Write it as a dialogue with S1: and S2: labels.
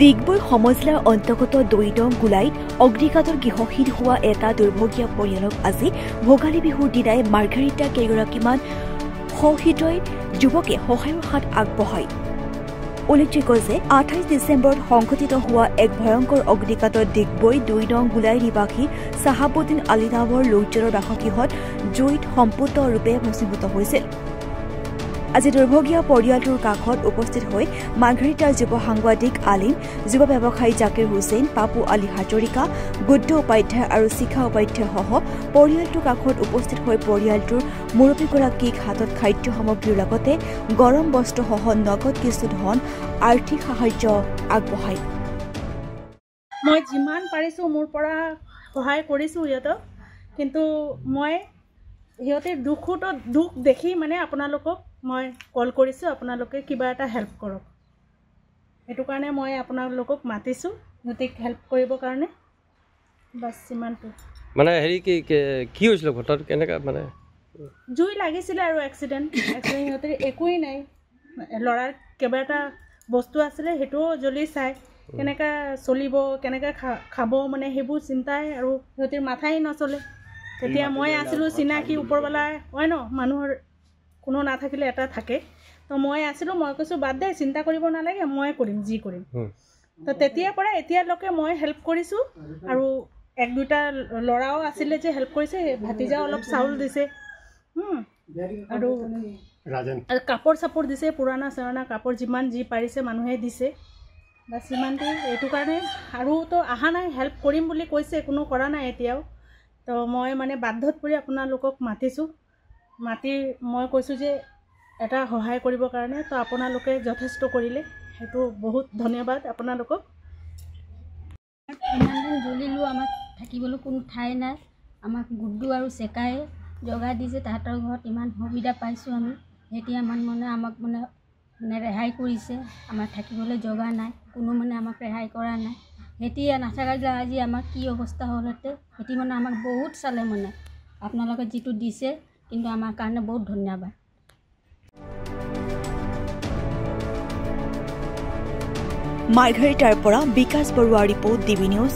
S1: ডিগবৈ সমজলাৰ অন্তৰ্গত দৈদং গোলাইত অগ্নিকাণ্ডৰ গৃহহীন হোৱা এটা দুৰ্ভগীয়া পৰিয়ালক আজি ভোগালী বিহুৰ দিনাই মাৰ্ঘাৰিটা কেইগৰাকীমান সহৃদয় যুৱকে সহায়ৰ হাত আগবঢ়ায়। উল্লেখযোগ্য যে 28 ডিচেম্বৰত সংঘটিত হোৱা এক ভয়ংকৰ অগ্নিকাণ্ডত ডিগবৈ 2 নং গোলাই নিবাসী চাহাবুদ্দিন আলী নামৰ লোকজনৰ বাসগৃহত জুইত সম্পূৰ্ণৰূপে ভস্মীভূত হৈছিল। আজি দুৰ্ভগীয়া পৰিয়ালটোৰ কাষত উপস্থিত হৈ মাৰ্ঘাৰিটাৰ যুৱ সাংবাদিক আলিম, যুৱ ব্যৱসায়ী জাকিৰ হুছেইন, পাপু আলী হাজৰিকা, গুড্ডু উপাধ্যায় আৰু শিখা উপাধ্যায়সহ পৰিয়ালটোৰ কাষত উপস্থিত হৈ পৰিয়ালটোৰ মুৰব্বীগৰাকীক হাতত খাদ্য সামগ্ৰীৰ লগতে গৰম বস্ত্ৰসহ নগদ কিছু ধন আৰ্থিক সাহায্য আগবঢ়ায়।
S2: মই যিমান পাৰিছোঁ মোৰ পৰা সহায় কৰিছোঁ সিহঁতক, কিন্তু মই সিহঁতে দুখ দেখি মানে আপোনালোকক মই কল কৰিছোঁ, আপোনালোকে কিবা এটা হেল্প কৰক। সেইটো কাৰণে মই আপোনালোকক মাতিছোঁ সিহঁতক হেল্প কৰিবৰ কাৰণে। বাছ সিমানটো।
S3: মানে হেৰি কি হৈছিল ঘটনাটো কেনেকৈ? মানে
S2: জুই লাগিছিলে আৰু এক্সিডেণ্ট সিহঁতে একোৱেই নাই। ল'ৰাৰ কেইবাটা বস্তু আছিলে সেইটোও জ্বলি চাই কেনেকৈ চলিব, কেনেকৈ খাব, মানে সেইবোৰ চিন্তাই আৰু সিহঁতৰ মাথাই নচলে। তেতিয়া মই আছিলোঁ চিনাকি ওপৰৱালা হয় ন, মানুহৰ কোনো নাথাকিলে এটা থাকে। তো মই আছিলোঁ, মই কৈছোঁ বাদ দে, চিন্তা কৰিব নালাগে, মই কৰিম যি কৰিম। তো তেতিয়াৰ পৰা এতিয়ালৈকে মই হেল্প কৰিছোঁ। আৰু 1-2টা ল'ৰাও আছিলে যে হেল্প কৰিছে, ভাতিজা অলপ চাউল দিছে আৰু কাপোৰ চাপোৰ দিছে, পুৰণা চাৰণা কাপোৰ যিমান যি পাৰিছে মানুহে দিছে। বাছ সিমানটো। এইটো কাৰণে আৰুতো অহা নাই, হেল্প কৰিম বুলি কৈছে, কোনো কৰা নাই এতিয়াও। তো মই মানে বাধ্যত পৰি আপোনালোকক মাতিছোঁ। মাতি মই কৈছোঁ যে এটা সহায় কৰিবৰ কাৰণে, তো আপোনালোকে যথেষ্ট কৰিলে, সেইটো বহুত ধন্যবাদ আপোনালোকক।
S4: ইমান দিন জ্বলিলোঁ, আমাক থাকিবলৈ কোনো ঠাই নাই। আমাক গুড্ডু আৰু চেকাই জগাই দিছে, তাহাঁতৰ ঘৰত ইমান সুবিধা পাইছোঁ আমি। এতিয়া আমাক ৰেহাই কৰিছে, আমাৰ থাকিবলৈ জগা নাই, কোনো আমাক ৰেহাই কৰা নাই। এতিয়া নাথাকিলে আজি আমাৰ কি অৱস্থা হ'লহেঁতেন। সেটি আমাক বহুত চালে, আপোনালোকে যিটো দিছে, কিন্তু আমাৰ কাৰণে বহুত ধন্যবাদ।
S1: মাৰ্ঘাৰিটাৰ পৰা বিকাশ বৰুৱাৰ ৰিপৰ্ট, ডিবি নিউজ।